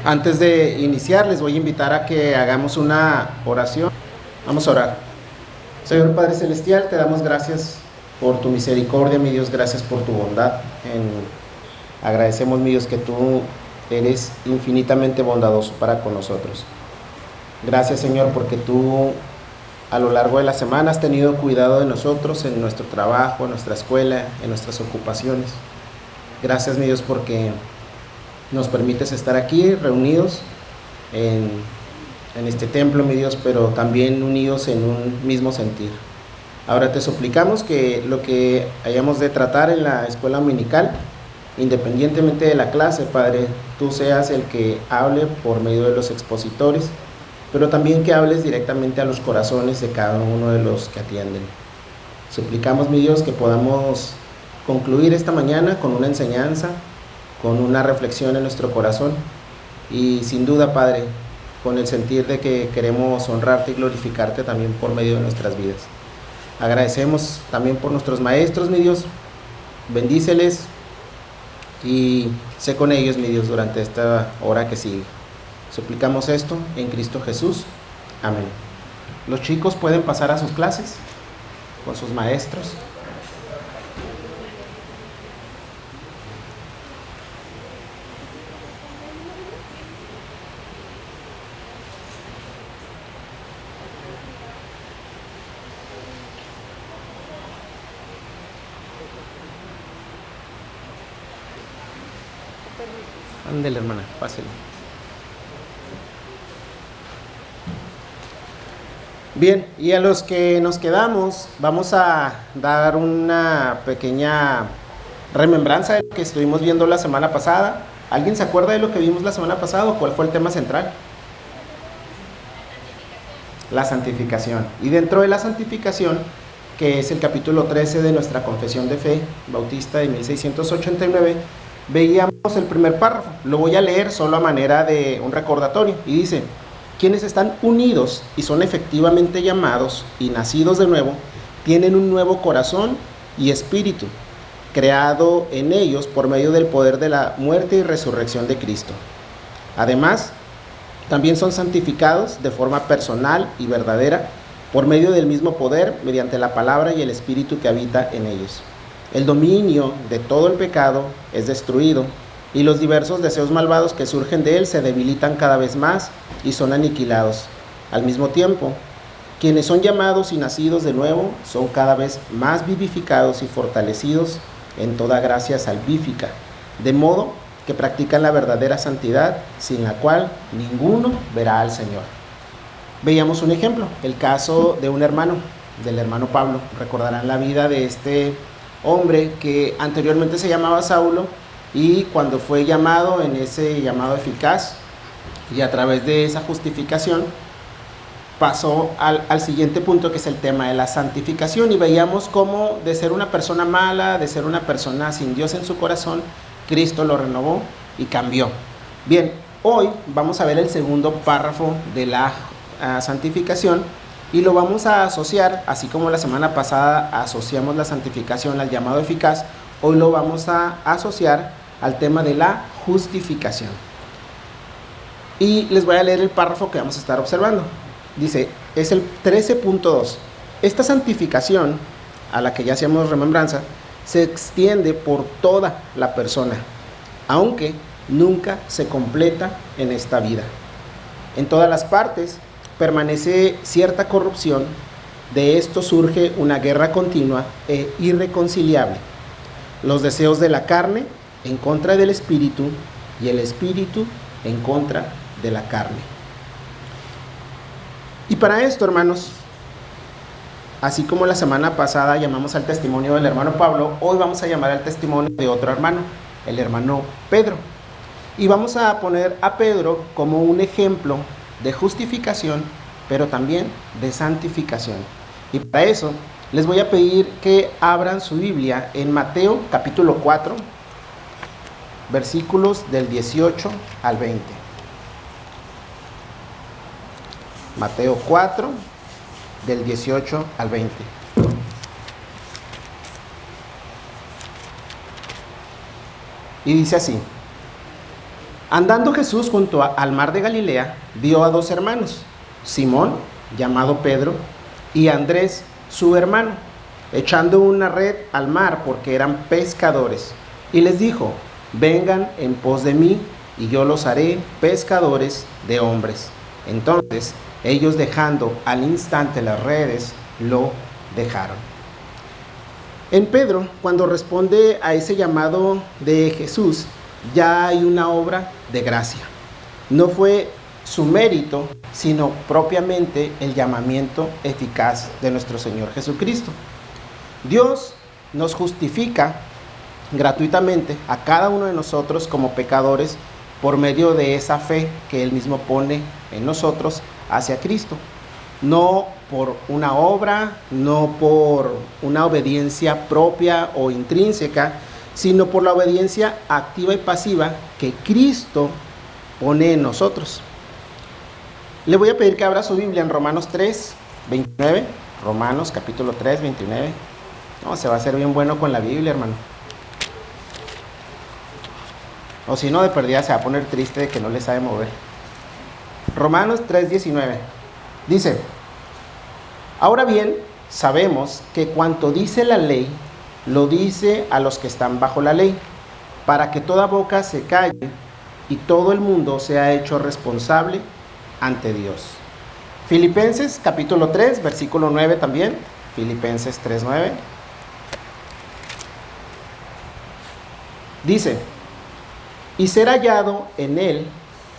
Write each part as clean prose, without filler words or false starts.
Antes de iniciar, les voy a invitar a que hagamos una oración. Vamos a orar. Señor Padre Celestial, te damos gracias por tu misericordia, mi Dios, gracias por tu bondad. Agradecemos, mi Dios, que tú eres infinitamente bondadoso para con nosotros. Gracias, Señor, porque tú a lo largo de la semana has tenido cuidado de nosotros en nuestro trabajo, en nuestra escuela, en nuestras ocupaciones. Gracias, mi Dios, porque nos permites estar aquí reunidos en este templo, mi Dios, pero también unidos en un mismo sentir. Ahora te suplicamos que lo que hayamos de tratar en la escuela dominical, independientemente de la clase, Padre, tú seas el que hable por medio de los expositores, pero también que hables directamente a los corazones de cada uno de los que atienden. Suplicamos, mi Dios, que podamos concluir esta mañana con una enseñanza, con una reflexión en nuestro corazón y sin duda, Padre, con el sentir de que queremos honrarte y glorificarte también por medio de nuestras vidas. Agradecemos también por nuestros maestros, mi Dios, bendíceles y sé con ellos, mi Dios, durante esta hora que sigue. Suplicamos esto en Cristo Jesús. Amén. Los chicos pueden pasar a sus clases con sus maestros. Ándele, hermana, pásele. Bien, y a los que nos quedamos, vamos a dar una pequeña remembranza de lo que estuvimos viendo la semana pasada. ¿Alguien se acuerda de lo que vimos la semana pasada o cuál fue el tema central? La santificación. Y dentro de la santificación, que es el capítulo 13 de nuestra Confesión de Fe Bautista de 1689, veíamos el primer párrafo. Lo voy a leer solo a manera de un recordatorio. Y dice: quienes están unidos y son efectivamente llamados y nacidos de nuevo, tienen un nuevo corazón y espíritu, creado en ellos por medio del poder de la muerte y resurrección de Cristo. Además, también son santificados de forma personal y verdadera por medio del mismo poder, mediante la palabra y el espíritu que habita en ellos. El dominio de todo el pecado es destruido y los diversos deseos malvados que surgen de él se debilitan cada vez más y son aniquilados. Al mismo tiempo, quienes son llamados y nacidos de nuevo son cada vez más vivificados y fortalecidos en toda gracia salvífica, de modo que practican la verdadera santidad, sin la cual ninguno verá al Señor. Veíamos un ejemplo, el caso de un hermano, del hermano Pablo. Recordarán la vida de este hombre que anteriormente se llamaba Saulo, y cuando fue llamado en ese llamado eficaz y a través de esa justificación pasó al siguiente punto, que es el tema de la santificación, y veíamos cómo de ser una persona mala, de ser una persona sin Dios en su corazón, Cristo lo renovó y cambió. Bien, hoy vamos a ver el segundo párrafo de la santificación y lo vamos a asociar, así como la semana pasada asociamos la santificación al llamado eficaz, hoy lo vamos a asociar al tema de la justificación. Y les voy a leer el párrafo que vamos a estar observando. Dice, es el 13.2. Esta santificación, a la que ya hacíamos remembranza, se extiende por toda la persona, aunque nunca se completa en esta vida. En todas las partes permanece cierta corrupción. De esto surge una guerra continua e irreconciliable. Los deseos de la carne en contra del espíritu y el espíritu en contra de la carne. Y para esto, hermanos, así como la semana pasada llamamos al testimonio del hermano Pablo, hoy vamos a llamar al testimonio de otro hermano, el hermano Pedro. Y vamos a poner a Pedro como un ejemplo de justificación, pero también de santificación. Y para eso les voy a pedir que abran su Biblia en Mateo capítulo 4, versículos del 18 al 20. Mateo 4, del 18 al 20. Y dice así: Andando Jesús junto al mar de Galilea, vio a dos hermanos, Simón, llamado Pedro, y Andrés, su hermano, echando una red al mar porque eran pescadores. Y les dijo: vengan en pos de mí, y yo los haré pescadores de hombres. Entonces ellos, dejando al instante las redes, lo dejaron. En Pedro, cuando responde a ese llamado de Jesús, ya hay una obra de gracia. No fue su mérito, sino propiamente el llamamiento eficaz de nuestro Señor Jesucristo. Dios nos justifica gratuitamente a cada uno de nosotros como pecadores por medio de esa fe que Él mismo pone en nosotros hacia Cristo. No por una obra, no por una obediencia propia o intrínseca, sino por la obediencia activa y pasiva que Cristo pone en nosotros. Le voy a pedir que abra su Biblia en Romanos 3, 29. Romanos capítulo 3, 29. No, se va a hacer bien bueno con la Biblia, hermano. O si no, de perdida se va a poner triste de que no le sabe mover. Romanos 3, 19. Dice: ahora bien, sabemos que cuanto dice la ley, lo dice a los que están bajo la ley, para que toda boca se calle y todo el mundo sea hecho responsable ante Dios. Filipenses capítulo 3, versículo 9 también. Filipenses 3, 9. Dice: y ser hallado en él,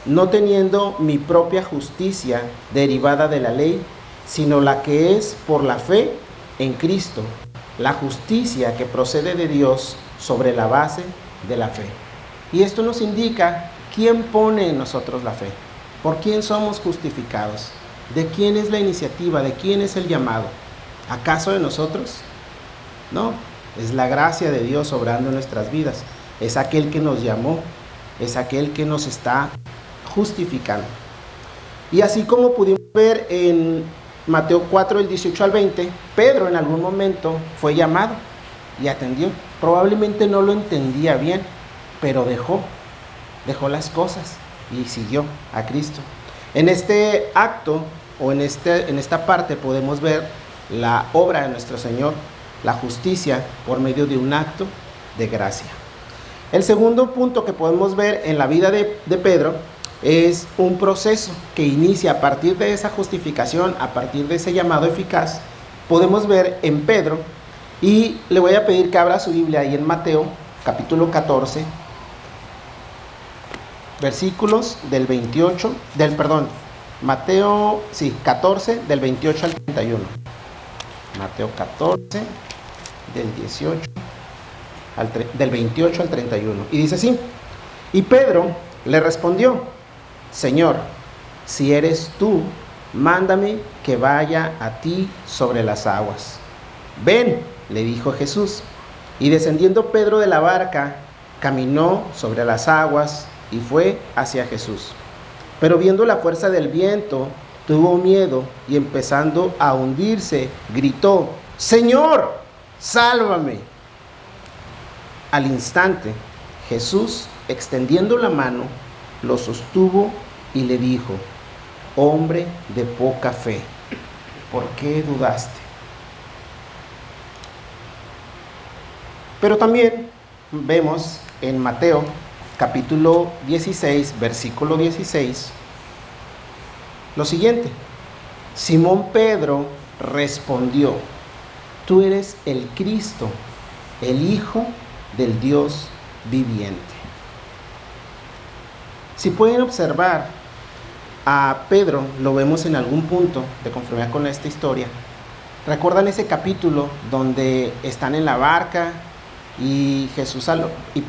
no teniendo mi propia justicia derivada de la ley, sino la que es por la fe en Cristo, la justicia que procede de Dios sobre la base de la fe. Y esto nos indica quién pone en nosotros la fe, por quién somos justificados, de quién es la iniciativa, de quién es el llamado. ¿Acaso de nosotros? No, es la gracia de Dios obrando en nuestras vidas. Es aquel que nos llamó, es aquel que nos está justificando. Y así como pudimos ver en Mateo 4, del 18 al 20, Pedro en algún momento fue llamado y atendió. Probablemente no lo entendía bien, pero dejó las cosas y siguió a Cristo. En este acto o en esta parte podemos ver la obra de nuestro Señor, la justicia por medio de un acto de gracia. El segundo punto que podemos ver en la vida de Pedro es un proceso que inicia a partir de esa justificación, a partir de ese llamado eficaz. Podemos ver en Pedro, y le voy a pedir que abra su Biblia ahí en Mateo, capítulo 14, versículos del 28, Mateo, 14, del 28 al 31. Mateo 14, del 28 al 31. Y dice así: y Pedro le respondió: Señor, si eres tú, mándame que vaya a ti sobre las aguas. Ven, le dijo Jesús. Y descendiendo Pedro de la barca, caminó sobre las aguas y fue hacia Jesús. Pero viendo la fuerza del viento, tuvo miedo y empezando a hundirse, gritó: Señor, sálvame. Al instante, Jesús, extendiendo la mano, lo sostuvo y le dijo: hombre de poca fe, ¿por qué dudaste? Pero también vemos en Mateo capítulo 16, versículo 16, lo siguiente: Simón Pedro respondió: tú eres el Cristo, el Hijo del Dios viviente. Si pueden observar a Pedro, lo vemos en algún punto de conformidad con esta historia. ¿Recuerdan ese capítulo donde están en la barca y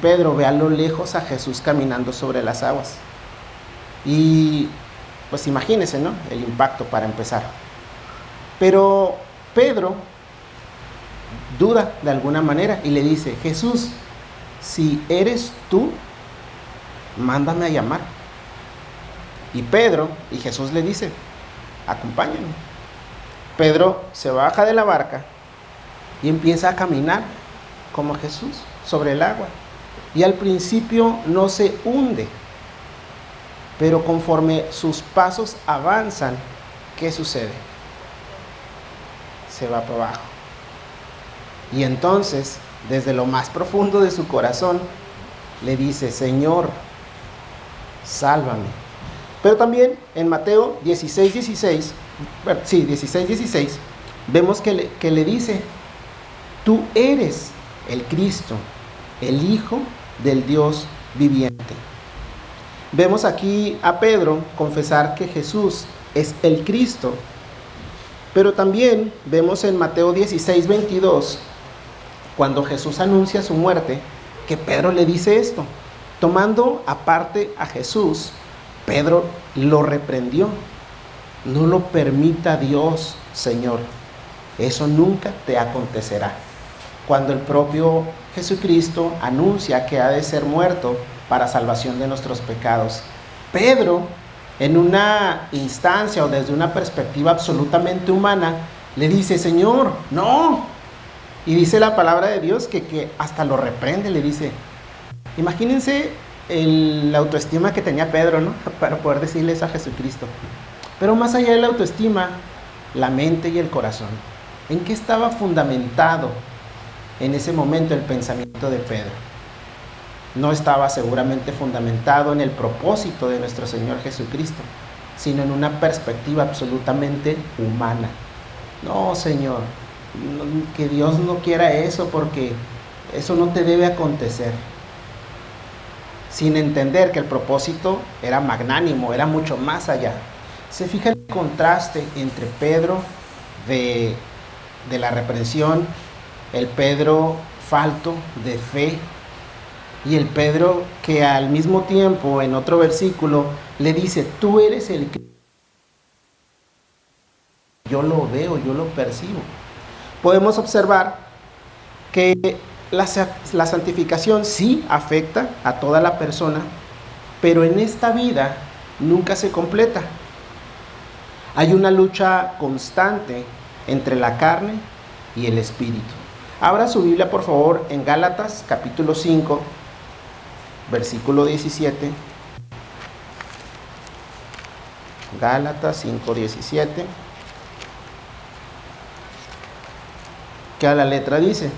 Pedro ve a lo lejos a Jesús caminando sobre las aguas? Y pues imagínense, ¿no?, el impacto para empezar. Pero Pedro duda de alguna manera y le dice: Jesús, si eres tú, mándame a llamar. Y Jesús le dice: acompáñame. Pedro se baja de la barca y empieza a caminar como Jesús sobre el agua. Y al principio no se hunde, Pero conforme sus pasos avanzan, ¿qué sucede? Se va para abajo. Y entonces, desde lo más profundo de su corazón, le dice: Señor, sálvame. Pero también en Mateo 16:16, vemos que le dice: tú eres el Cristo, el Hijo del Dios viviente. Vemos aquí a Pedro confesar que Jesús es el Cristo. Pero también vemos en Mateo 16:22, cuando Jesús anuncia su muerte, que Pedro le dice esto. Tomando aparte a Jesús, Pedro lo reprendió. No lo permita Dios, Señor. Eso nunca te acontecerá. Cuando el propio Jesucristo anuncia que ha de ser muerto para salvación de nuestros pecados, Pedro, en una instancia o desde una perspectiva absolutamente humana, le dice: Señor, no. Y dice la palabra de Dios que hasta lo reprende, le dice. Imagínense la autoestima que tenía Pedro, ¿no? Para poder decirle eso a Jesucristo. Pero más allá de la autoestima, la mente y el corazón. ¿En qué estaba fundamentado en ese momento el pensamiento de Pedro? No estaba seguramente fundamentado en el propósito de nuestro Señor Jesucristo, sino en una perspectiva absolutamente humana. No, Señor, que Dios no quiera eso, porque eso no te debe acontecer. Sin entender que el propósito era magnánimo, era mucho más allá. Se fija el contraste entre Pedro de la reprensión, el Pedro falto de fe, y el Pedro que al mismo tiempo en otro versículo le dice: tú eres el Cristo. Yo lo veo, yo lo percibo. Podemos observar que la santificación sí afecta a toda la persona, pero en esta vida nunca se completa. Hay una lucha constante entre la carne y el espíritu. Abra su Biblia, por favor, en Gálatas capítulo 5, versículo 17. Gálatas 5:17. Que a la letra dice: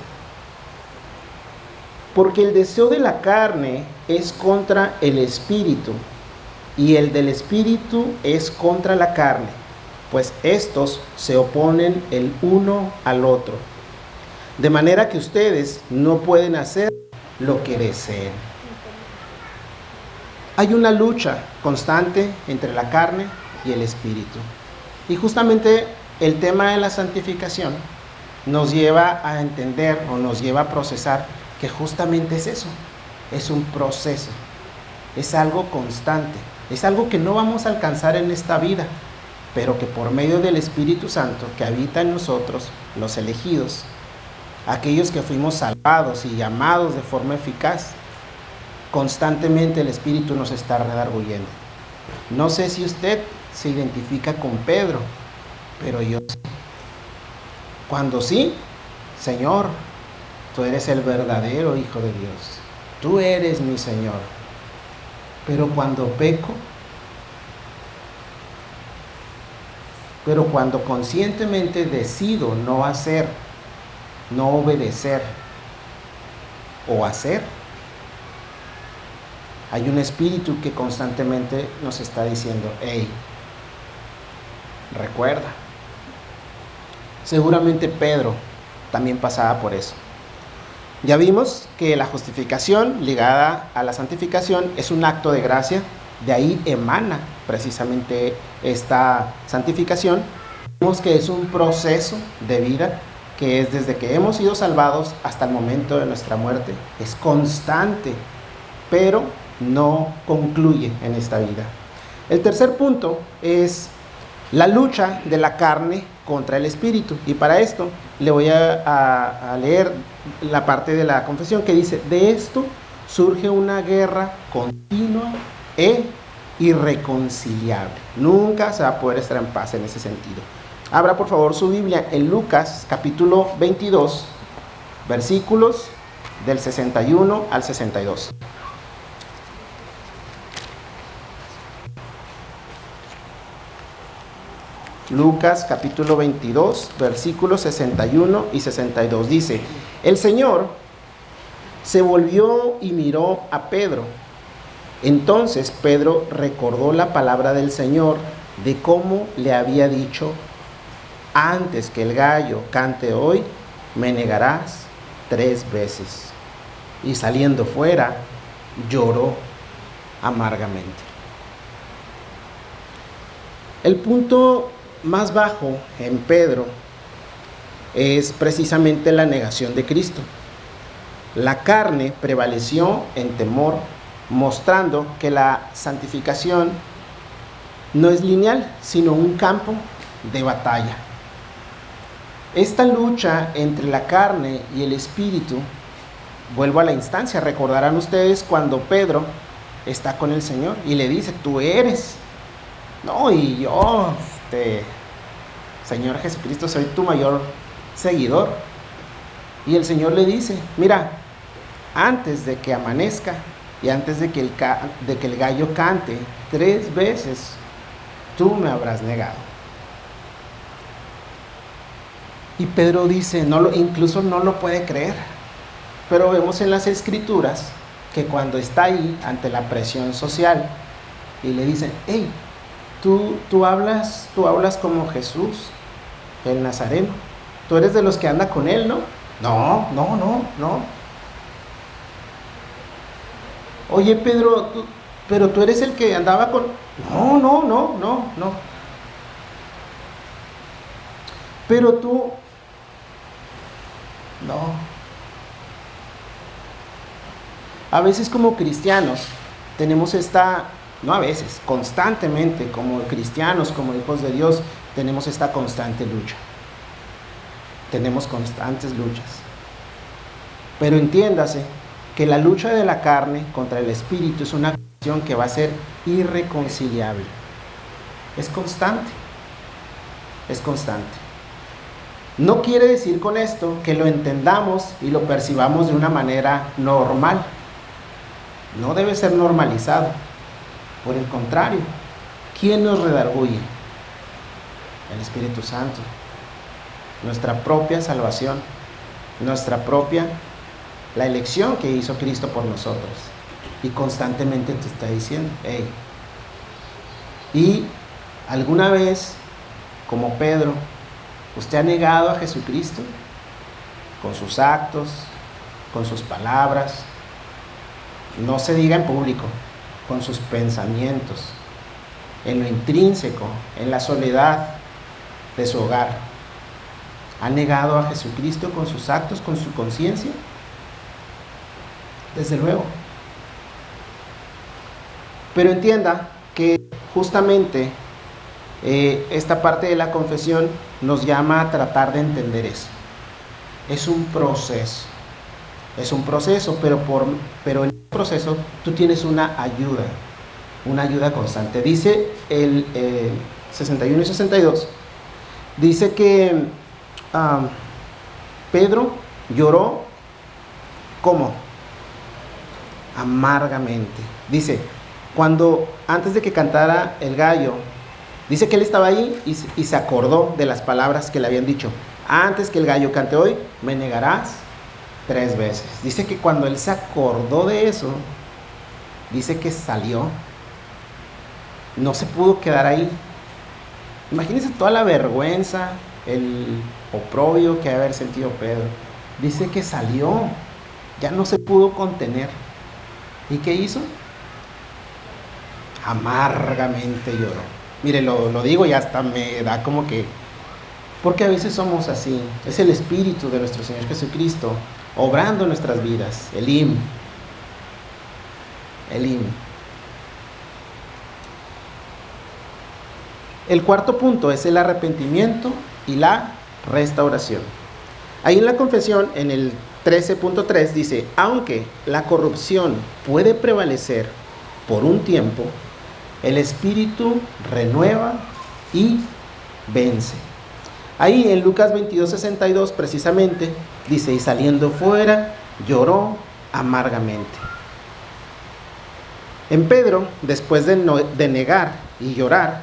porque el deseo de la carne es contra el espíritu, y el del espíritu es contra la carne, pues estos se oponen el uno al otro, de manera que ustedes no pueden hacer lo que deseen. Hay una lucha constante entre la carne y el espíritu. Y justamente el tema de la santificación nos lleva a entender, o nos lleva a procesar, que justamente es eso, es un proceso, es algo constante, es algo que no vamos a alcanzar en esta vida, pero que por medio del Espíritu Santo que habita en nosotros, los elegidos, aquellos que fuimos salvados y llamados de forma eficaz, constantemente el Espíritu nos está redarguyendo. No sé si usted se identifica con Pedro, pero yo sí. Cuando sí, Señor, tú eres el verdadero Hijo de Dios. Tú eres mi Señor. Pero cuando peco, pero cuando conscientemente decido no hacer, no obedecer o hacer, hay un espíritu que constantemente nos está diciendo: hey, recuerda. Seguramente Pedro también pasaba por eso. Ya vimos que la justificación ligada a la santificación es un acto de gracia, de ahí emana precisamente esta santificación. Vimos que es un proceso de vida que es desde que hemos sido salvados hasta el momento de nuestra muerte. Es constante, pero no concluye en esta vida. El tercer punto es la lucha de la carne contra el espíritu, y para esto le voy a leer la parte de la confesión que dice: de esto surge una guerra continua e irreconciliable. Nunca se va a poder estar en paz en ese sentido. Abra por favor su Biblia en Lucas capítulo 22, versículos del 61 al 62. Lucas capítulo 22, versículos 61 y 62. Dice, el Señor se volvió y miró a Pedro. Entonces Pedro recordó la palabra del Señor de cómo le había dicho, antes que el gallo cante hoy, me negarás 3 veces. Y saliendo fuera, lloró amargamente. El punto más bajo en Pedro es precisamente la negación de Cristo. La carne prevaleció en temor, mostrando que la santificación no es lineal, sino un campo de batalla. Esta lucha entre la carne y el espíritu, vuelvo a la instancia, recordarán ustedes cuando Pedro está con el Señor y le dice, tú eres, no, y yo, Señor Jesucristo, soy tu mayor seguidor. Y el Señor le dice, mira, antes de que amanezca y antes de que el gallo cante 3 veces, tú me habrás negado. Y Pedro dice, incluso no lo puede creer. Pero vemos en las Escrituras que cuando está ahí ante la presión social y le dicen, hey, tú hablas como Jesús, el Nazareno. Tú eres de los que anda con él, ¿no? No. Oye, Pedro, pero tú eres el que andaba con... No. Pero tú... No. A veces como cristianos tenemos constantemente como cristianos, como hijos de Dios, tenemos esta constante lucha. Tenemos constantes luchas. Pero entiéndase que la lucha de la carne contra el espíritu es una cuestión que va a ser irreconciliable. Es constante. No quiere decir con esto que lo entendamos y lo percibamos de una manera normal. No debe ser normalizado. Por el contrario, ¿quién nos redarguye? El Espíritu Santo. Nuestra propia salvación. La elección que hizo Cristo por nosotros. Y constantemente te está diciendo, hey. Y alguna vez, como Pedro, ¿usted ha negado a Jesucristo? Con sus actos, con sus palabras, no se diga en público, con sus pensamientos, en lo intrínseco, en la soledad de su hogar. ¿Ha negado a Jesucristo con sus actos, con su conciencia? Desde luego. Pero entienda que justamente esta parte de la confesión nos llama a tratar de entender eso. Es un proceso, pero en el proceso tú tienes una ayuda constante. Dice el 61 y 62, dice que Pedro lloró, ¿cómo? Amargamente. Dice, antes de que cantara el gallo, dice que él estaba ahí y se acordó de las palabras que le habían dicho. Antes que el gallo cante hoy, me negarás 3 veces. Dice que cuando él se acordó de eso, dice que salió. No se pudo quedar ahí. Imagínense toda la vergüenza, el oprobio que ha de haber sentido Pedro. Dice que salió, ya no se pudo contener. ¿Y qué hizo? Amargamente lloró. Mire, lo digo y hasta me da como que... Porque a veces somos así. Es el Espíritu de nuestro Señor Jesucristo obrando en nuestras vidas. Elim. El cuarto punto es el arrepentimiento y la restauración. Ahí en la confesión, en el 13.3 dice, aunque la corrupción puede prevalecer por un tiempo, el Espíritu renueva y vence. Ahí en Lucas 22:62 precisamente dice, y saliendo fuera, lloró amargamente. En Pedro, después de negar y llorar,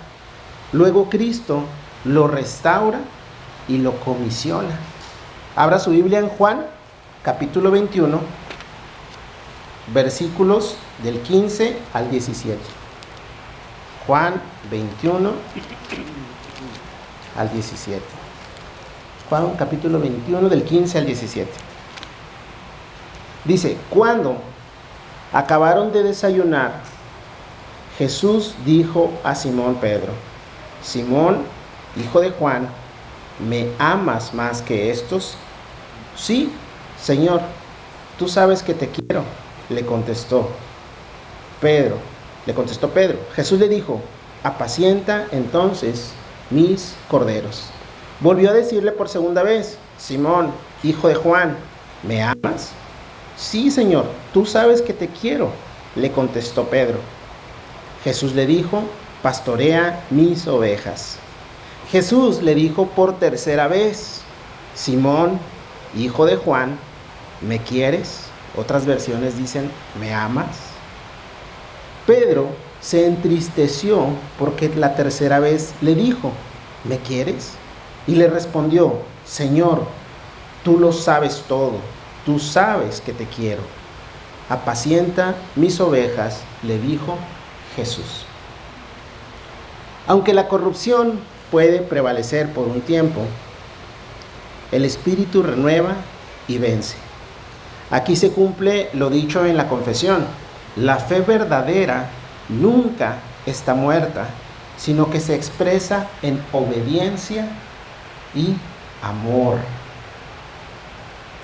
luego Cristo lo restaura y lo comisiona. Abra su Biblia en Juan, capítulo 21, versículos del 15 al 17. Juan 21 al 17. Juan capítulo 21 del 15 al 17. Dice: cuando acabaron de desayunar, Jesús dijo a Simón Pedro: Simón, hijo de Juan, ¿me amas más que estos? Sí, Señor, tú sabes que te quiero, le contestó Pedro. Jesús le dijo: apacienta entonces mis corderos. Volvió a decirle por segunda vez: Simón, hijo de Juan, ¿me amas? Sí, Señor, tú sabes que te quiero, le contestó Pedro. Jesús le dijo: pastorea mis ovejas. Jesús le dijo por tercera vez: Simón, hijo de Juan, ¿me quieres? Otras versiones dicen: ¿me amas? Pedro se entristeció porque la tercera vez le dijo: ¿me quieres? Y le respondió: Señor, tú lo sabes todo, tú sabes que te quiero. Apacienta mis ovejas, le dijo Jesús. Aunque la corrupción puede prevalecer por un tiempo, el Espíritu renueva y vence. Aquí se cumple lo dicho en la confesión: la fe verdadera nunca está muerta, sino que se expresa en obediencia y amor.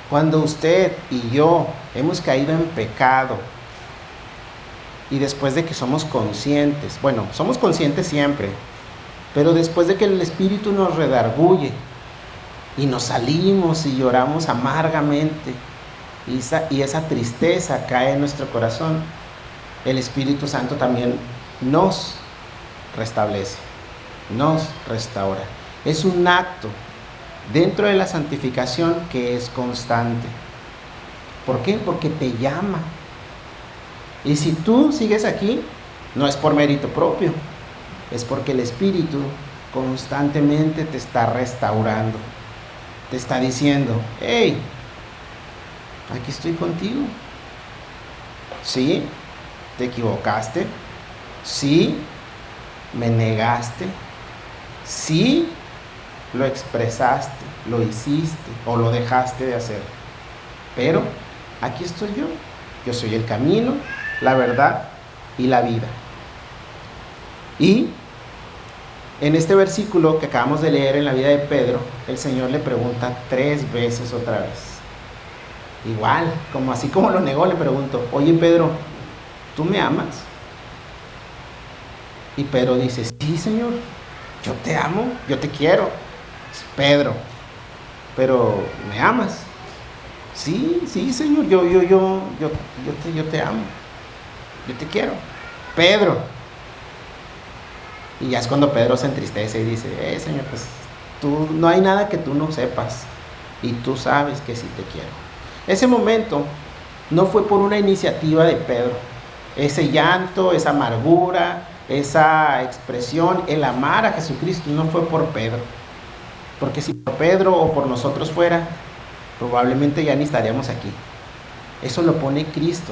Cuando usted y yo hemos caído en pecado, y después de que somos conscientes, somos conscientes siempre, pero después de que el Espíritu nos redarguye y nos salimos y lloramos amargamente, y esa tristeza cae en nuestro corazón, el Espíritu Santo también nos restablece, nos restaura. Es un acto dentro de la santificación que es constante. ¿Por qué? Porque te llama. Y si tú sigues aquí, no es por mérito propio, es porque el Espíritu constantemente te está restaurando. Te está diciendo: hey, aquí estoy contigo. Sí, te equivocaste. Sí, me negaste. Sí, lo expresaste, lo hiciste o lo dejaste de hacer. Pero aquí estoy yo. Yo soy el camino, la verdad y la vida. Y en este versículo que acabamos de leer en la vida de Pedro, el Señor le pregunta 3 veces otra vez. Igual, así como lo negó, le preguntó: oye, Pedro, ¿tú me amas? Y Pedro dice: sí, Señor, yo te amo, yo te quiero. Pedro, ¿pero me amas? Sí, Señor, yo te amo, yo te quiero. Pedro. Y ya es cuando Pedro se entristece y dice: Señor, pues no hay nada que tú no sepas, y tú sabes que sí te quiero. Ese momento no fue por una iniciativa de Pedro. Ese llanto, esa amargura, esa expresión, el amar a Jesucristo, no fue por Pedro. Porque si por Pedro o por nosotros fuera, probablemente ya ni estaríamos aquí. Eso lo pone Cristo,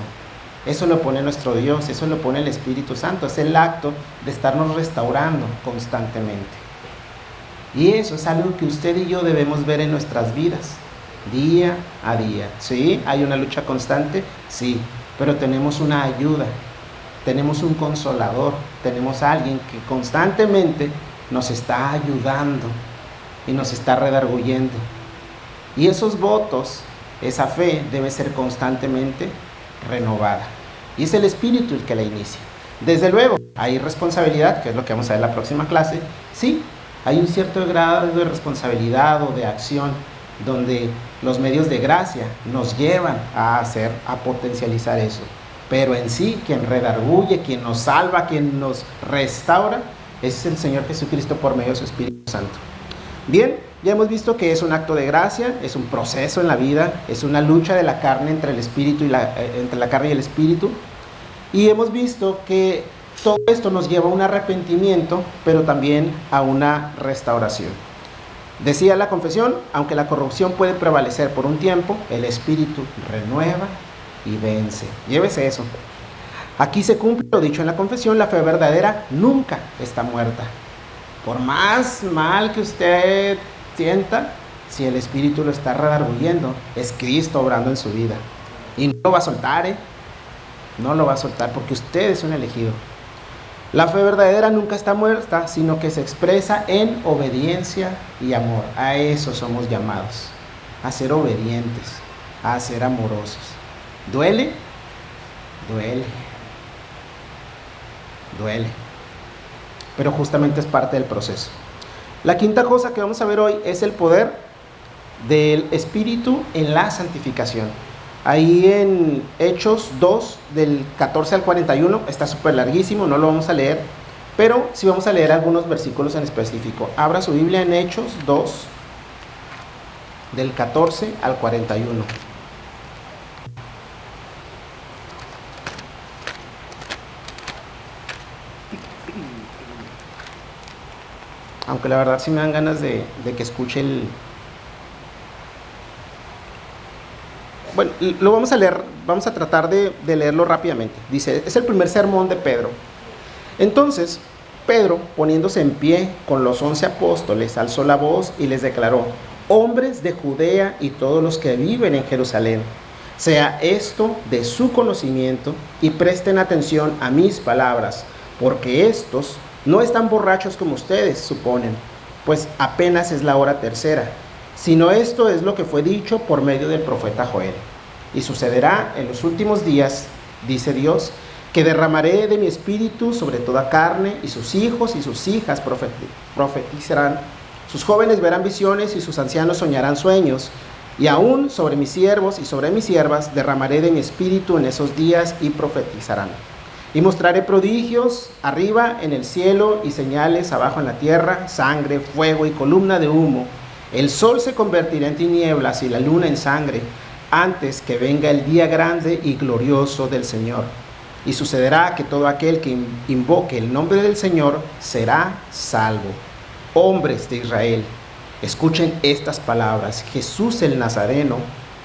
eso lo pone nuestro Dios, eso lo pone el Espíritu Santo. Es el acto de estarnos restaurando constantemente. Y eso es algo que usted y yo debemos ver en nuestras vidas, día a día. ¿Sí? ¿Hay una lucha constante? Sí, pero tenemos una ayuda, tenemos un consolador, tenemos a alguien que constantemente nos está ayudando y nos está redarguyendo. Y esos votos, esa fe debe ser constantemente renovada. Y es el Espíritu el que la inicia. Desde luego, hay responsabilidad, que es lo que vamos a ver en la próxima clase. Sí, hay un cierto grado de responsabilidad o de acción donde los medios de gracia nos llevan a potencializar eso. Pero en sí, quien redarguye, quien nos salva, quien nos restaura, es el Señor Jesucristo por medio de su Espíritu Santo. Bien, ya hemos visto que es un acto de gracia, es un proceso en la vida, es una lucha de la carne entre el espíritu y entre la carne y el espíritu. Y hemos visto que Todo esto nos lleva a un arrepentimiento, pero también a una restauración. Decía la confesión, aunque la corrupción puede prevalecer por un tiempo, el Espíritu renueva y vence. Llévese eso. Aquí se cumple lo dicho en la confesión, la fe verdadera nunca está muerta. Por más mal que usted sienta, si el Espíritu lo está redarguyendo, es Cristo obrando en su vida. Y no lo va a soltar, no lo va a soltar, porque usted es un elegido. La fe verdadera nunca está muerta, sino que se expresa en obediencia y amor. A eso somos llamados, a ser obedientes, a ser amorosos. ¿Duele? Duele. Duele. Pero justamente es parte del proceso. La quinta cosa que vamos a ver hoy es el poder del Espíritu en la santificación. Ahí en Hechos 2, del 14 al 41, está súper larguísimo, no lo vamos a leer, pero sí vamos a leer algunos versículos en específico. Abra su Biblia en Hechos 2, del 14 al 41. Aunque la verdad sí me dan ganas de que escuche el... Bueno, lo vamos a leer, vamos a tratar de leerlo rápidamente. Dice, es el primer sermón de Pedro. Entonces, Pedro, poniéndose en pie con los 11 apóstoles, alzó la voz y les declaró: hombres de Judea y todos los que viven en Jerusalén, sea esto de su conocimiento y presten atención a mis palabras, porque estos no están borrachos como ustedes suponen, pues apenas es la hora tercera, sino esto es lo que fue dicho por medio del profeta Joel. Y sucederá en los últimos días, dice Dios, que derramaré de mi espíritu sobre toda carne, y sus hijos y sus hijas profetizarán, sus jóvenes verán visiones y sus ancianos soñarán sueños, y aún sobre mis siervos y sobre mis siervas derramaré de mi espíritu en esos días y profetizarán. Y mostraré prodigios arriba en el cielo y señales abajo en la tierra, sangre, fuego y columna de humo. El sol se convertirá en tinieblas y la luna en sangre, antes que venga el día grande y glorioso del Señor. Y sucederá que todo aquel que invoque el nombre del Señor será salvo. Hombres de Israel, escuchen estas palabras. Jesús el Nazareno,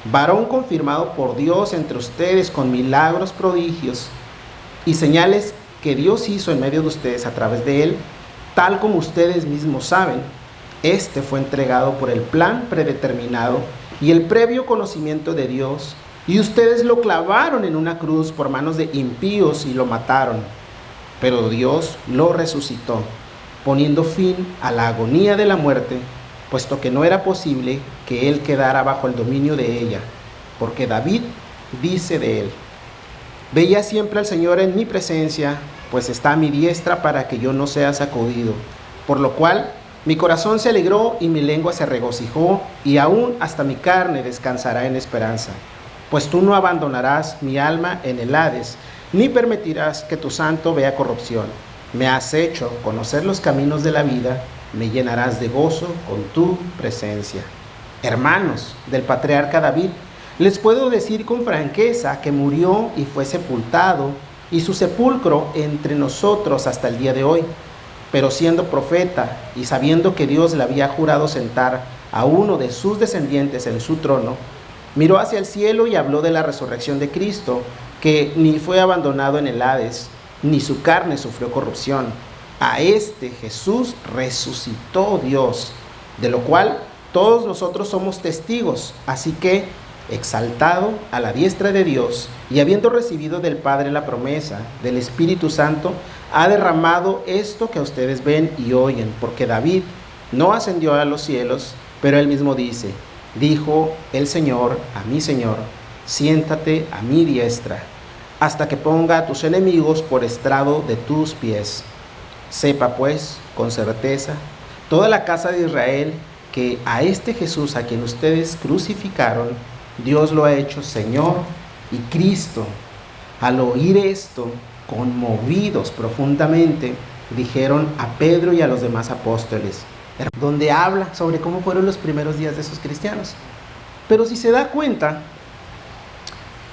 varón confirmado por Dios entre ustedes con milagros, prodigios y señales que Dios hizo en medio de ustedes a través de él, tal como ustedes mismos saben. Este fue entregado por el plan predeterminado y el previo conocimiento de Dios, y ustedes lo clavaron en una cruz por manos de impíos y lo mataron. Pero Dios lo resucitó, poniendo fin a la agonía de la muerte, puesto que no era posible que él quedara bajo el dominio de ella, porque David dice de él: veía siempre al Señor en mi presencia, pues está a mi diestra para que yo no sea sacudido. Por lo cual mi corazón se alegró y mi lengua se regocijó, y aún hasta mi carne descansará en esperanza. Pues tú no abandonarás mi alma en el Hades, ni permitirás que tu santo vea corrupción. Me has hecho conocer los caminos de la vida, me llenarás de gozo con tu presencia. Hermanos del patriarca David, les puedo decir con franqueza que murió y fue sepultado, y su sepulcro entre nosotros hasta el día de hoy. Pero siendo profeta y sabiendo que Dios le había jurado sentar a uno de sus descendientes en su trono, miró hacia el cielo y habló de la resurrección de Cristo, que ni fue abandonado en el Hades, ni su carne sufrió corrupción. A este Jesús resucitó Dios, de lo cual todos nosotros somos testigos. Así que, exaltado a la diestra de Dios y habiendo recibido del Padre la promesa del Espíritu Santo, ha derramado esto que ustedes ven y oyen, porque David no ascendió a los cielos, pero él mismo dice: dijo el Señor a mi Señor, siéntate a mi diestra, hasta que ponga a tus enemigos por estrado de tus pies. Sepa pues con certeza toda la casa de Israel que a este Jesús a quien ustedes crucificaron, Dios lo ha hecho Señor y Cristo. Al oír esto, conmovidos profundamente, dijeron a Pedro y a los demás apóstoles, donde habla sobre cómo fueron los primeros días de esos cristianos. Pero si se da cuenta,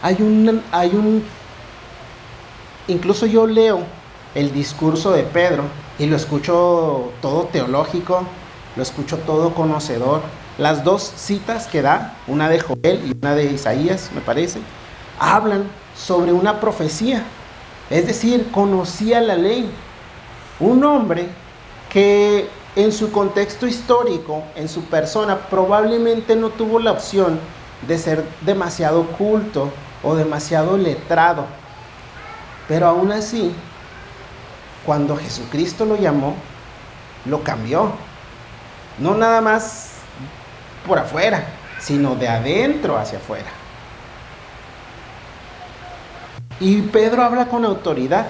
hay un incluso yo leo el discurso de Pedro y lo escucho todo teológico, lo escucho todo conocedor. Las dos citas que da, una de Joel y una de Isaías, me parece, hablan sobre una profecía. Es decir, conocía la ley. Un hombre que en su contexto histórico, en su persona, probablemente no tuvo la opción de ser demasiado culto o demasiado letrado. Pero aún así, cuando Jesucristo lo llamó, lo cambió. No nada más por afuera, sino de adentro hacia afuera. Y Pedro habla con autoridad,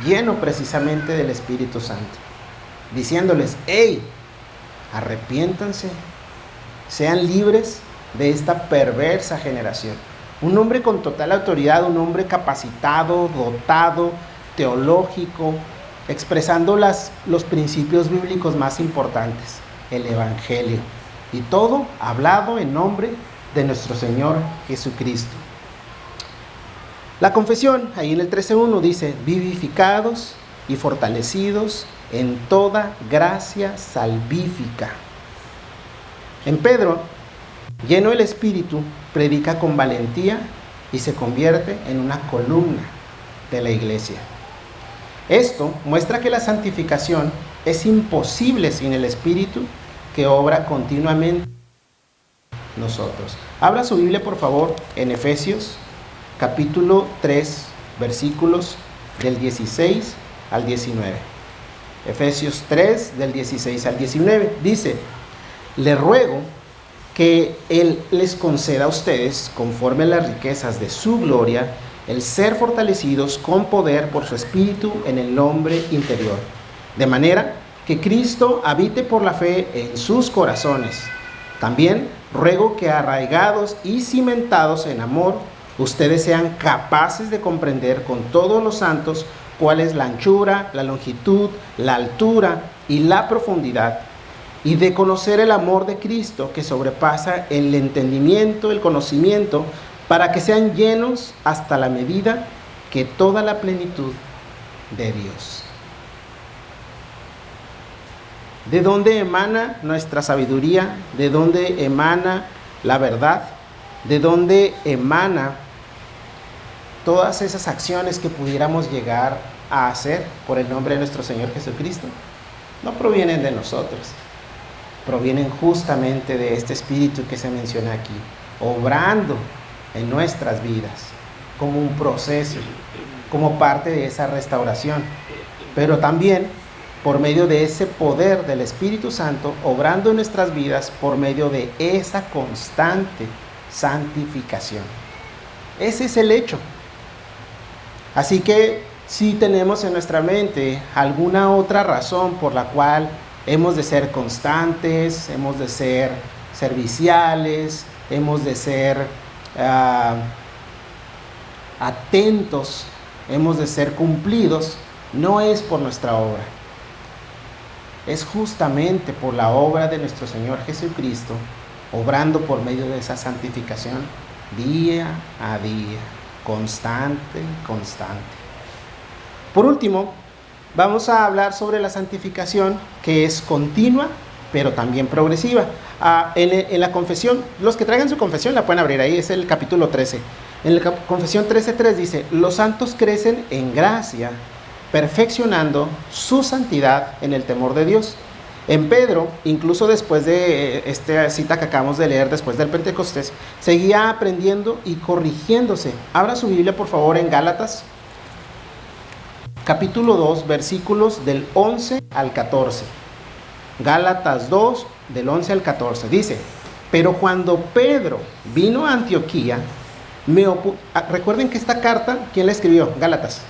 lleno precisamente del Espíritu Santo, diciéndoles: hey, arrepiéntanse, sean libres de esta perversa generación. Un hombre con total autoridad, un hombre capacitado, dotado, teológico, expresando los principios bíblicos más importantes, el Evangelio. Y todo hablado en nombre de nuestro Señor Jesucristo. La confesión, ahí en el 13:1 dice: vivificados y fortalecidos en toda gracia salvífica. En Pedro, lleno del Espíritu, predica con valentía y se convierte en una columna de la iglesia. Esto muestra que la santificación es imposible sin el Espíritu que obra continuamente en nosotros. Abra su Biblia, por favor, en Efesios capítulo 3, versículos del 16 al 19. Efesios 3, del 16 al 19. Dice: le ruego que Él les conceda a ustedes, conforme a las riquezas de su gloria, el ser fortalecidos con poder por su Espíritu en el hombre interior, de manera que Cristo habite por la fe en sus corazones. También ruego que, arraigados y cimentados en amor, ustedes sean capaces de comprender con todos los santos cuál es la anchura, la longitud, la altura y la profundidad, y de conocer el amor de Cristo que sobrepasa el entendimiento, el conocimiento, para que sean llenos hasta la medida que toda la plenitud de Dios. ¿De dónde emana nuestra sabiduría? ¿De dónde emana la verdad? ¿De dónde emana todas esas acciones que pudiéramos llegar a hacer por el nombre de nuestro Señor Jesucristo? No provienen de nosotros, provienen justamente de este Espíritu que se menciona aquí, obrando en nuestras vidas como un proceso, como parte de esa restauración, pero también por medio de ese poder del Espíritu Santo, obrando en nuestras vidas por medio de esa constante santificación. Ese es el hecho. Así que si tenemos en nuestra mente alguna otra razón por la cual hemos de ser constantes, hemos de ser serviciales, hemos de ser atentos, hemos de ser cumplidos, no es por nuestra obra. Es justamente por la obra de nuestro Señor Jesucristo, obrando por medio de esa santificación día a día, constante. Por último, vamos a hablar sobre la santificación, que es continua, pero también progresiva. En la confesión, los que traigan su confesión la pueden abrir ahí, es el capítulo 13. En la confesión 13:3 dice: los santos crecen en gracia, perfeccionando su santidad en el temor de Dios. En Pedro, incluso después de esta cita que acabamos de leer, después del Pentecostés, seguía aprendiendo y corrigiéndose. Abra su Biblia, por favor, en Gálatas, capítulo 2, versículos del 11 al 14. Gálatas 2, del 11 al 14. Dice: pero cuando Pedro vino a Antioquía, recuerden que esta carta, ¿quién la escribió? Gálatas.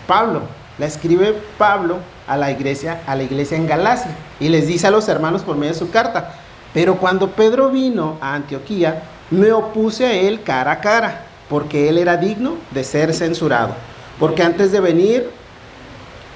Pablo. La escribe Pablo a la iglesia en Galacia, y les dice a los hermanos por medio de su carta: pero cuando Pedro vino a Antioquía, me opuse a él cara a cara, porque él era digno de ser censurado, porque antes de venir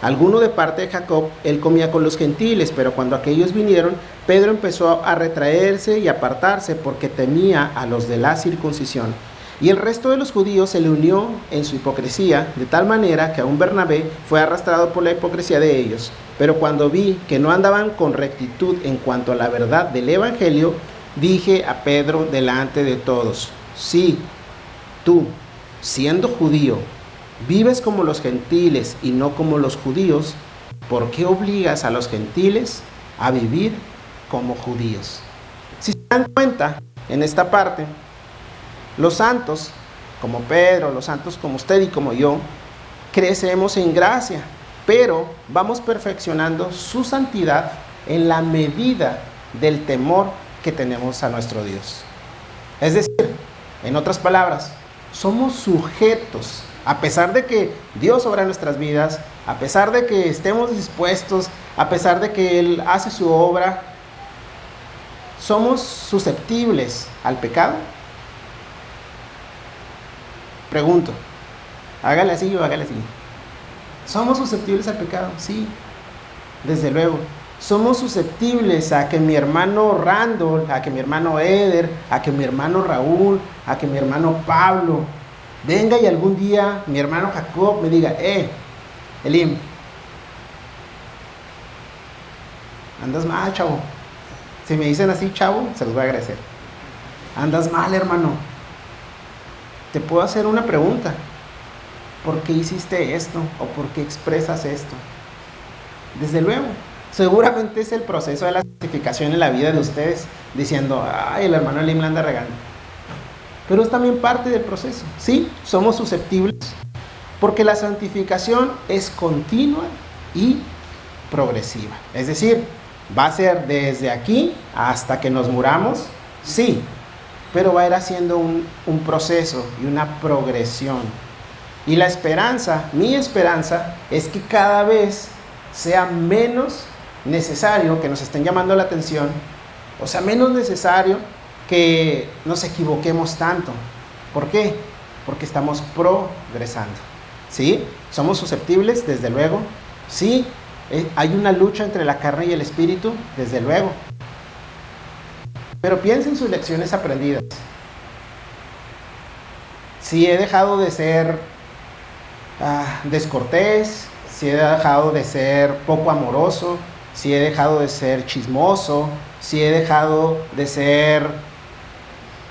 alguno de parte de Jacob, él comía con los gentiles, pero cuando aquellos vinieron, Pedro empezó a retraerse y apartarse, porque temía a los de la circuncisión. Y el resto de los judíos se le unió en su hipocresía, de tal manera que aún Bernabé fue arrastrado por la hipocresía de ellos. Pero cuando vi que no andaban con rectitud en cuanto a la verdad del evangelio, dije a Pedro delante de todos: sí, tú, siendo judío, vives como los gentiles y no como los judíos, ¿por qué obligas a los gentiles a vivir como judíos? Si se dan cuenta, en esta parte, los santos, como Pedro, los santos como usted y como yo, crecemos en gracia, pero vamos perfeccionando su santidad en la medida del temor que tenemos a nuestro Dios. Es decir, en otras palabras, somos sujetos, a pesar de que Dios obra en nuestras vidas, a pesar de que estemos dispuestos, a pesar de que Él hace su obra, ¿somos susceptibles al pecado? Pregunto, hágale así o hágale así. ¿Somos susceptibles al pecado? Sí, desde luego. Somos susceptibles a que mi hermano Randall, a que mi hermano Eder, a que mi hermano Raúl, a que mi hermano Pablo venga y algún día mi hermano Jacob me diga: Elim, andas mal, chavo. Si me dicen así, chavo, se los voy a agradecer. Andas mal, hermano. Te puedo hacer una pregunta: ¿por qué hiciste esto? ¿O por qué expresas esto? Desde luego, seguramente es el proceso de la santificación en la vida de ustedes, diciendo: ay, el hermano Elim la anda regando. Pero es también parte del proceso. Sí, somos susceptibles, porque la santificación es continua y progresiva. Es decir, va a ser desde aquí hasta que nos muramos, sí, pero va a ir haciendo un proceso y una progresión. Y la esperanza, mi esperanza, es que cada vez sea menos necesario que nos estén llamando la atención, o sea, menos necesario que nos equivoquemos tanto. ¿Por qué? Porque estamos progresando. ¿Sí? ¿Somos susceptibles? Desde luego. ¿Sí? ¿Hay una lucha entre la carne y el espíritu? Desde luego. Pero piensen en sus lecciones aprendidas. Si he dejado de ser descortés, si he dejado de ser poco amoroso, si he dejado de ser chismoso, si he dejado de ser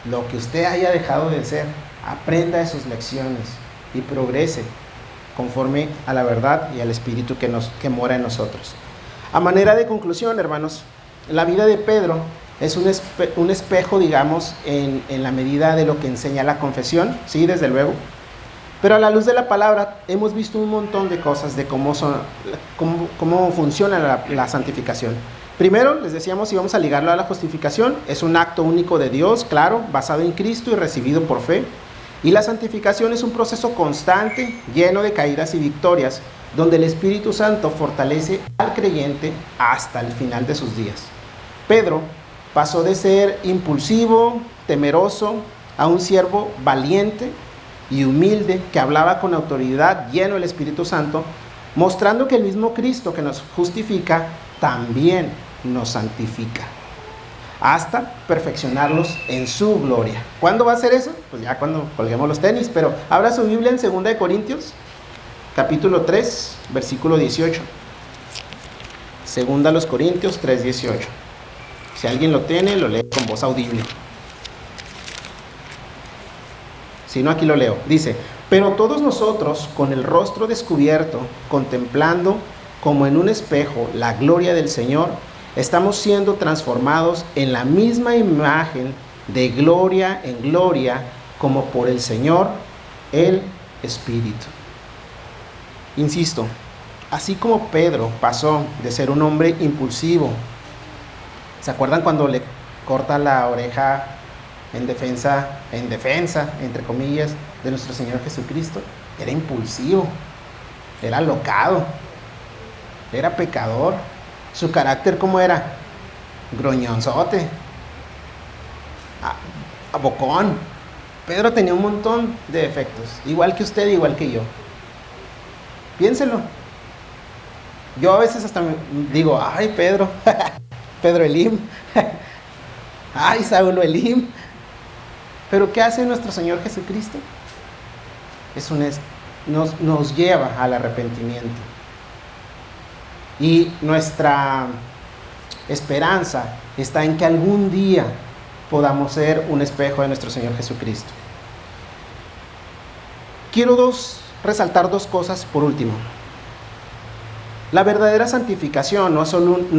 lo que usted haya dejado de ser, aprenda de sus lecciones y progrese conforme a la verdad y al espíritu que mora en nosotros. A manera de conclusión, hermanos, la vida de Pedro es un espejo, digamos, en la medida de lo que enseña la confesión, sí, desde luego. Pero a la luz de la palabra hemos visto un montón de cosas de cómo funciona la santificación. Primero, les decíamos, y vamos a ligarlo a la justificación, es un acto único de Dios, claro, basado en Cristo y recibido por fe. Y la santificación es un proceso constante, lleno de caídas y victorias, donde el Espíritu Santo fortalece al creyente hasta el final de sus días. Pedro pasó de ser impulsivo, temeroso, a un siervo valiente y humilde que hablaba con autoridad, lleno del Espíritu Santo, mostrando que el mismo Cristo que nos justifica también nos santifica, hasta perfeccionarlos en su gloria. ¿Cuándo va a ser eso? Pues ya cuando colguemos los tenis, pero abra su Biblia en 2 de Corintios, capítulo 3, versículo 18. 2 Corintios 3, 18. Si alguien lo tiene, lo lee con voz audible. Si no, aquí lo leo. Dice: pero todos nosotros, con el rostro descubierto, contemplando como en un espejo la gloria del Señor, estamos siendo transformados en la misma imagen de gloria en gloria, como por el Señor, el Espíritu. Insisto, así como Pedro pasó de ser un hombre impulsivo, ¿se acuerdan cuando le corta la oreja en defensa, entre comillas, de nuestro Señor Jesucristo? Era impulsivo, era alocado, era pecador. Su carácter, ¿cómo era? Groñonzote, bocón. Pedro tenía un montón de defectos, igual que usted, igual que yo. Piénselo. Yo a veces hasta digo: ay, Pedro, Pedro Elim, ay, Saulo Elim. Pero ¿qué hace nuestro Señor Jesucristo? Nos lleva al arrepentimiento. Y nuestra esperanza está en que algún día podamos ser un espejo de nuestro Señor Jesucristo. Quiero resaltar dos cosas por último. La verdadera santificación no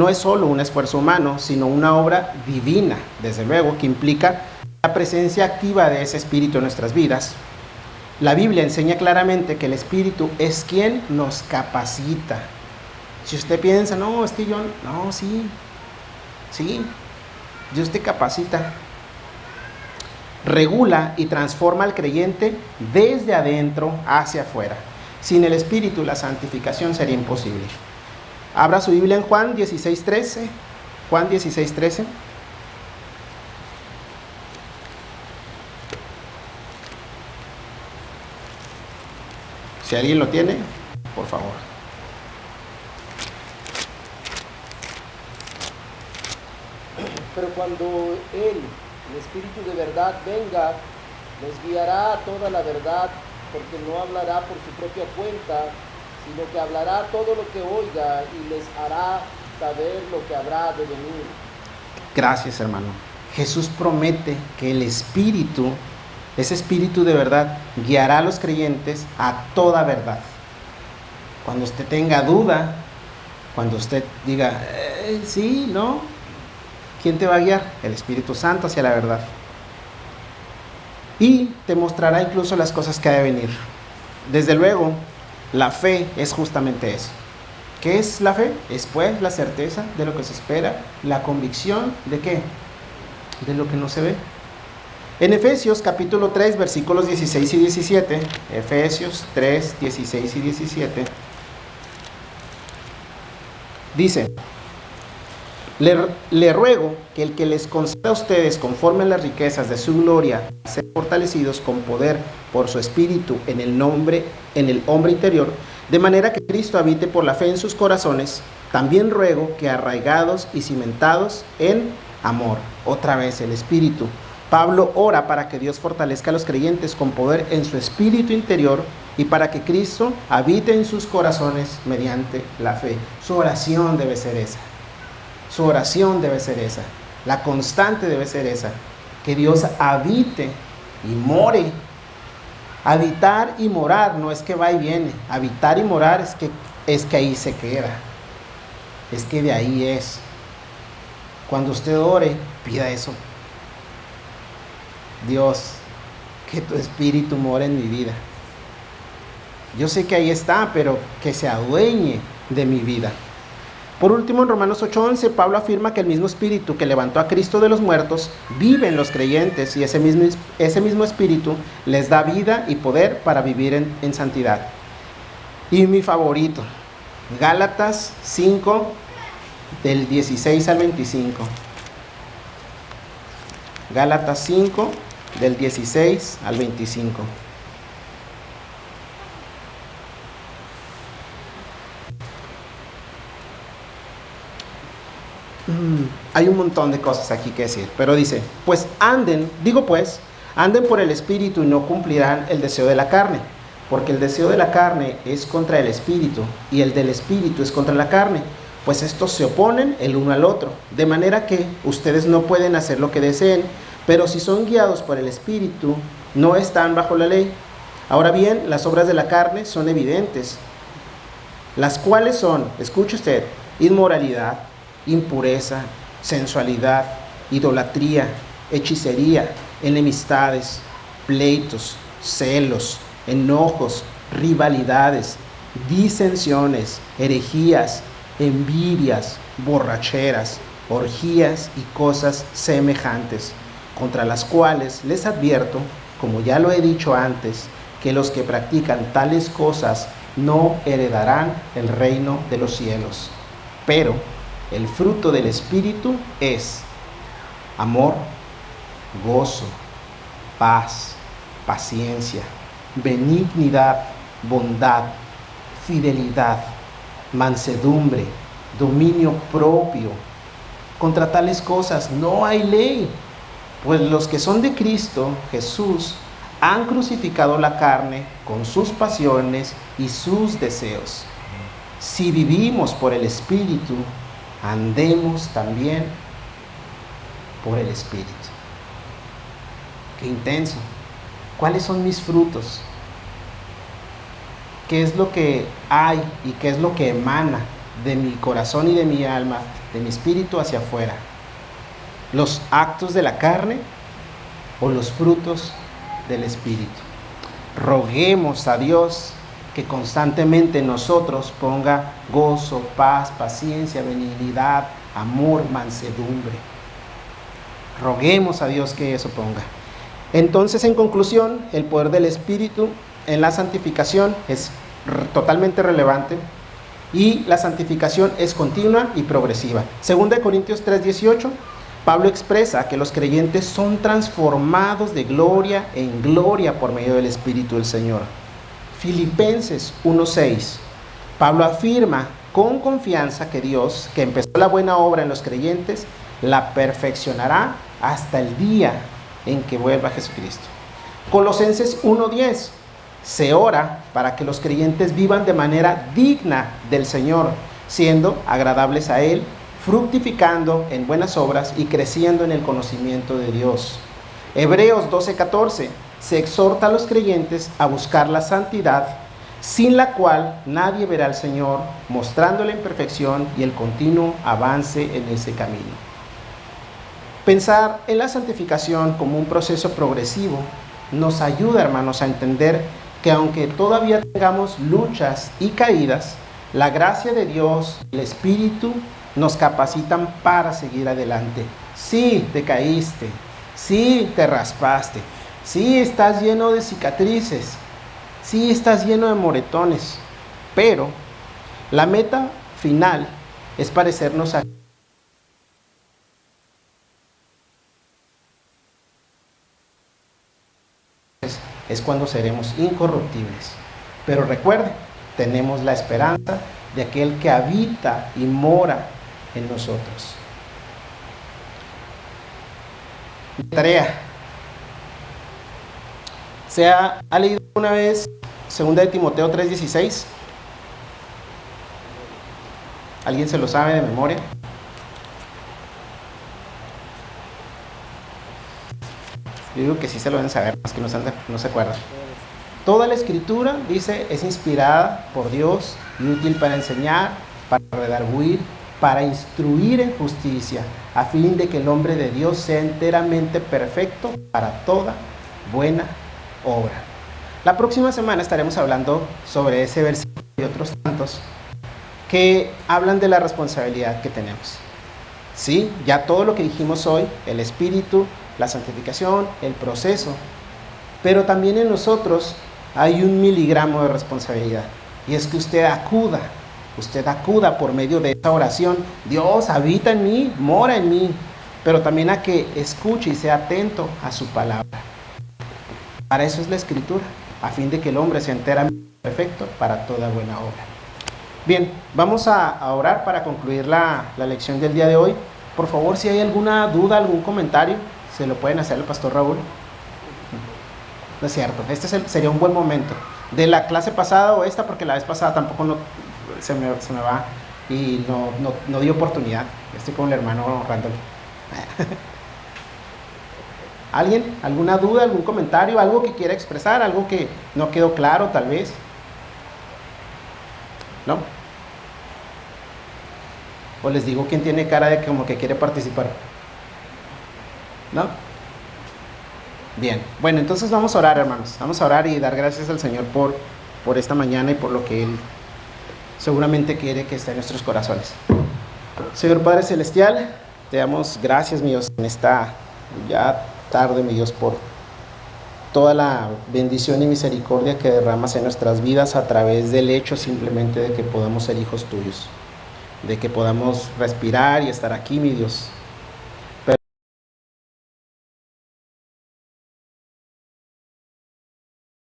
es solo un esfuerzo humano, sino una obra divina, desde luego, que implica la presencia activa de ese Espíritu en nuestras vidas. La Biblia enseña claramente que el Espíritu es quien nos capacita. Si usted piensa, no, es que yo, no, sí, Dios te capacita. Regula y transforma al creyente desde adentro hacia afuera. Sin el Espíritu, la santificación sería imposible. Abra su Biblia en Juan 16:13. Juan 16:13. Si alguien lo tiene, por favor. Pero cuando Él, el Espíritu de verdad, venga, les guiará a toda la verdad, porque no hablará por su propia cuenta, sino que hablará todo lo que oiga y les hará saber lo que habrá de venir. Gracias, hermano. Jesús promete que el Espíritu, ese Espíritu de verdad, guiará a los creyentes a toda verdad. Cuando usted tenga duda, cuando usted diga, sí, no, ¿quién te va a guiar? El Espíritu Santo hacia la verdad. Y te mostrará incluso las cosas que ha de venir. Desde luego, la fe es justamente eso. ¿Qué es la fe? Es pues la certeza de lo que se espera, la convicción de ¿qué? De lo que no se ve. En Efesios capítulo 3, versículos 16 y 17, Efesios 3, 16 y 17, dice: Le ruego que el que les conceda a ustedes conforme a las riquezas de su gloria, ser fortalecidos con poder por su espíritu en el hombre interior, de manera que Cristo habite por la fe en sus corazones. También ruego que arraigados y cimentados en amor. Otra vez el espíritu. Pablo ora para que Dios fortalezca a los creyentes con poder en su espíritu interior y para que Cristo habite en sus corazones mediante la fe. Su oración debe ser esa. Su oración debe ser esa. La constante debe ser esa. Que Dios habite y more. Habitar y morar no es que va y viene. Habitar y morar es que ahí se queda. Es que de ahí es. Cuando usted ore, pida eso. Dios, que tu espíritu more en mi vida. Yo sé que ahí está, pero que se adueñe de mi vida. Por último, en Romanos 8:11, Pablo afirma que el mismo espíritu que levantó a Cristo de los muertos vive en los creyentes y ese mismo espíritu les da vida y poder para vivir en santidad. Y mi favorito, Gálatas 5, del 16 al 25. Gálatas 5, del 16 al 25. Hay un montón de cosas aquí que decir, pero dice, anden por el espíritu y no cumplirán el deseo de la carne, porque el deseo de la carne es contra el espíritu y el del espíritu es contra la carne, pues estos se oponen el uno al otro, de manera que ustedes no pueden hacer lo que deseen, pero si son guiados por el espíritu, no están bajo la ley. Ahora bien, las obras de la carne son evidentes, las cuales son, escuche usted, inmoralidad, impureza, sensualidad, idolatría, hechicería, enemistades, pleitos, celos, enojos, rivalidades, disensiones, herejías, envidias, borracheras, orgías y cosas semejantes, contra las cuales les advierto, como ya lo he dicho antes, que los que practican tales cosas no heredarán el reino de los cielos. Pero el fruto del Espíritu es amor, gozo, paz, paciencia, benignidad, bondad, fidelidad, mansedumbre, dominio propio. Contra tales cosas no hay ley. Pues los que son de Cristo Jesús han crucificado la carne con sus pasiones y sus deseos. Si vivimos por el Espíritu, andemos también por el Espíritu. Qué intenso. ¿Cuáles son mis frutos? ¿Qué es lo que hay y qué es lo que emana de mi corazón y de mi alma, de mi espíritu hacia afuera? ¿Los actos de la carne o los frutos del Espíritu? Roguemos a Dios que constantemente en nosotros ponga gozo, paz, paciencia, benignidad, amor, mansedumbre. Roguemos a Dios que eso ponga. Entonces, en conclusión, el poder del Espíritu en la santificación es totalmente relevante y la santificación es continua y progresiva. 2 Corintios 3:18, Pablo expresa que los creyentes son transformados de gloria en gloria por medio del Espíritu del Señor. Filipenses 1:6, Pablo afirma con confianza que Dios, que empezó la buena obra en los creyentes, la perfeccionará hasta el día en que vuelva Jesucristo. Colosenses 1:10, se ora para que los creyentes vivan de manera digna del Señor, siendo agradables a Él, fructificando en buenas obras y creciendo en el conocimiento de Dios. Hebreos 12:14, se exhorta a los creyentes a buscar la santidad, sin la cual nadie verá al Señor, mostrando la imperfección y el continuo avance en ese camino. Pensar en la santificación como un proceso progresivo nos ayuda, hermanos, a entender que aunque todavía tengamos luchas y caídas, la gracia de Dios, el Espíritu, nos capacitan para seguir adelante. Sí, te caíste, sí, te raspaste, sí, estás lleno de cicatrices, sí, estás lleno de moretones, pero la meta final es parecernos a es cuando seremos incorruptibles. Pero recuerde, tenemos la esperanza de aquel que habita y mora en nosotros. Tarea. ¿Se ha leído una vez 2 de Timoteo 3:16? ¿Alguien se lo sabe de memoria? Yo digo que sí se lo deben saber, más que no se acuerdan. Toda la escritura, dice, es inspirada por Dios y útil para enseñar, para redarguir, para instruir en justicia, a fin de que el hombre de Dios sea enteramente perfecto para toda buena obra. La próxima semana estaremos hablando sobre ese versículo y otros tantos que hablan de la responsabilidad que tenemos. Sí, ya todo lo que dijimos hoy, el Espíritu, la santificación, el proceso, pero también en nosotros hay 1 miligramo de responsabilidad, y es que usted acuda por medio de esta oración. Dios habita en mí, mora en mí, pero también a que escuche y sea atento a su palabra. Para eso es la Escritura, a fin de que el hombre sea enteramente perfecto para toda buena obra. Bien, vamos a orar para concluir la lección del día de hoy. Por favor, si hay alguna duda, algún comentario, se lo pueden hacer al pastor Raúl. No es cierto, este sería un buen momento. De la clase pasada o esta, porque la vez pasada tampoco se me va y no di oportunidad. Estoy con el hermano Randall. ¿Alguien? ¿Alguna duda, algún comentario, algo que quiera expresar, algo que no quedó claro tal vez? ¿No? ¿O les digo quién tiene cara de como que quiere participar? ¿No? Bien, bueno, entonces vamos a orar, hermanos. Vamos a orar y dar gracias al Señor por esta mañana y por lo que Él seguramente quiere que esté en nuestros corazones. Señor Padre Celestial, te damos gracias, mi Dios, en esta ya tarde, mi Dios, por toda la bendición y misericordia que derramas en nuestras vidas a través del hecho simplemente de que podamos ser hijos tuyos, de que podamos respirar y estar aquí, mi Dios.